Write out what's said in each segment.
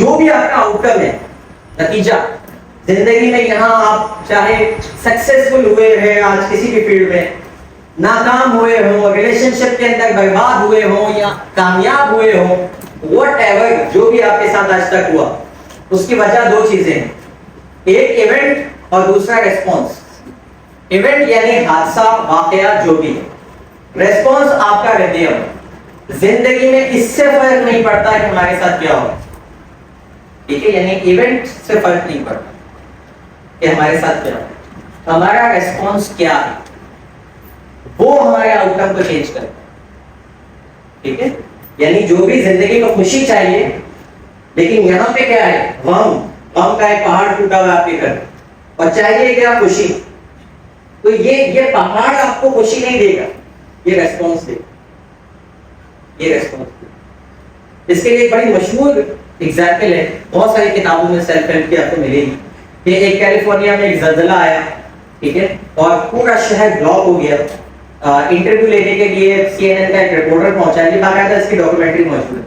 जो भी आपका आउटकम है, नतीजा जिंदगी में, यहाँ आप चाहे सक्सेसफुल हुए हैं आज किसी भी फील्ड में, नाकाम हुए हो, रिलेशनशिप के अंदर बर्बाद हुए हो या कामयाब हुए हो, व्हाटएवर जो भी आपके साथ आज तक हुआ, उसकी वजह दो चीजें हैं, एक इवेंट और दूसरा रेस्पॉन्स। इवेंट यानी हादसा, वाकया जो भी है, रेस्पॉन्स आपका रद्द। जिंदगी में इससे फर्क नहीं पड़ता कि हमारे साथ क्या हो, ठीक है, यानी इवेंट से फर्क नहीं पड़ता कि हमारे साथ क्या हो, हमारा रेस्पॉन्स क्या है वो हमारे आउटकम को चेंज करता है, ठीक है। यानी जो भी जिंदगी को खुशी चाहिए, लेकिन यहाँ पे क्या है, गम का एक पहाड़ टूटा हुआ आपके घर, और चाहिए क्या, खुशी। तो ये पहाड़ आपको खुशी नहीं देगा, ये रेस्पॉन्स देगा, ये रेस्पॉन्स देगा। इसके लिए एक बड़ी मशहूर एग्जाम्पल है, बहुत सारी किताबों में सेल्फ हेल्प की आपको मिलेगी, कि एक कैलिफोर्निया में एक जल्जला आया, ठीक है, और पूरा शहर ब्लॉक हो गया। इंटरव्यू लेने के लिए CNN का एक रिपोर्टर पहुंचा, ये बाकायदा इसकी डॉक्यूमेंट्री मौजूद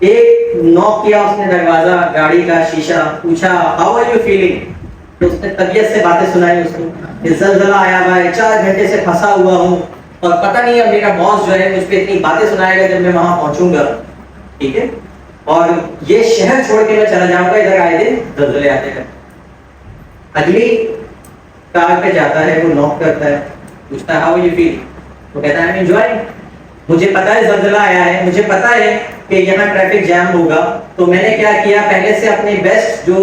है। एक नॉक किया उसने दरवाजा, गाड़ी का शीशा, पूछा हाउ आर यू फीलिंग, तो उसने तबीयत से बातें सुनाई उसको, जल्जला आया हुआ है, 4 घंटे से फंसा हुआ हूँ, और पता नहीं अब मेरा बॉस जो है मुझ पे इतनी बातें सुनाएगा जब मैं वहां पहुंचूंगा, ठीक है, और ये शहर छोड़ के मैं चला जाऊंगा, इधर आए दिन जल्जले आते हैं। अगली कार पे जाता है, वो नॉक करता है, पूछता है हाउ यू फील, वो कहता है आई एम एंजॉयिंग, मुझे पता है जल्जला आया है, मुझे पता है कि यहाँ ट्रैफिक जैम होगा, तो मैंने क्या किया, पहले से अपनी बेस्ट जो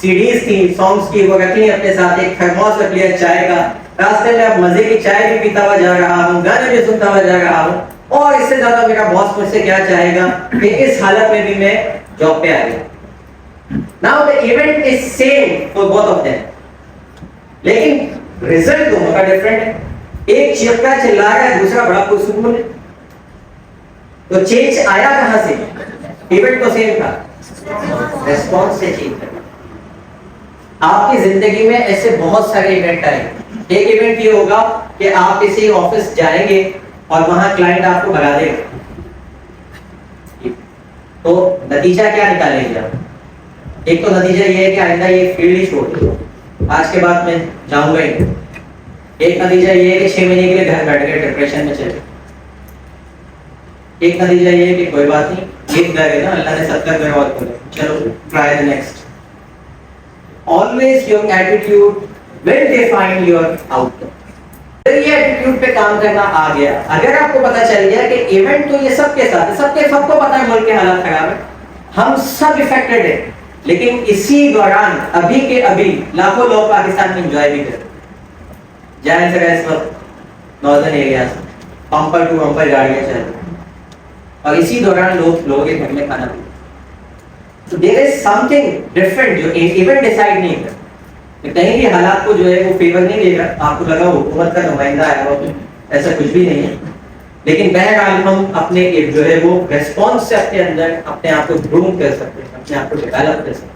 सीडीज थी सॉन्ग्स की वो रखी अपने साथ, एक थर्मोस रख लिया चाय का, रास्ते में अब मजे की चाय भी पीता हुआ जा रहा हूँ, गाने भी सुनता हुआ जा रहा हूँ, और इससे ज्यादा मेरा बॉस मुझसे क्या चाहेगा कि इस हालत में भी मैं जॉब पे आ गया। Now the event is same for both of them, लेकिन रिजल्ट दोनों का डिफरेंट है। एक चिपका चिल्ला रहा है, दूसरा बड़ा पुरसुकून है। तो चेंज आया कहां से, इवेंट तो सेम था, रेस्पॉन्स से चेंज है। आपकी जिंदगी में ऐसे बहुत सारे इवेंट आए। एक इवेंट ये होगा कि आप किसी ऑफिस जाएंगे और वहां क्लाइंट आपको भगा देगा, तो नतीजा क्या निकालेंगे आप? एक तो नतीजा ये है कि आइंदा ये फील्ड ही छोड़ दो, आज के बाद मैं जाऊंगा ही नहीं। एक नतीजा ये है कि 6 महीने के लिए घर बैठ गए, डिप्रेशन में चले। एक नतीजा ये है कि कोई बात नहीं, एक घर है ना, अल्लाह ने 70 घर और खोले, चलो try the next. Always your attitude will define your outcome. ये एटीट्यूड पे काम करना आ गया, अगर आपको पता चल गया कि इवेंट तो ये सबके साथ है, सबको पता है मुल्क के हालात खराब है, हम सब इफेक्टेड है, लेकिन इसी दौरान अभी के अभी लाखों लोग पाकिस्तान में एंजॉय भी कर जाए सर, इस वक्त नॉर्दर्न एरिया पंपर टू पंपर गाड़ियां चल रही, और इसी दौरान लोगों के घर में खाना। So there is something different जो इवेंट डिसाइड नहीं कर, कहीं भी हालात को जो है वो फेवर नहीं देगा। आपको लगा हुकूमत का नुमाइंदा है, वो ऐसा कुछ भी नहीं है, लेकिन बहरहाल हम अपने जो है वो रेस्पॉन्स से अपने अंदर अपने आप को ग्रूम कर सकते हैं, अपने आप को डेवलप कर सकते हैं।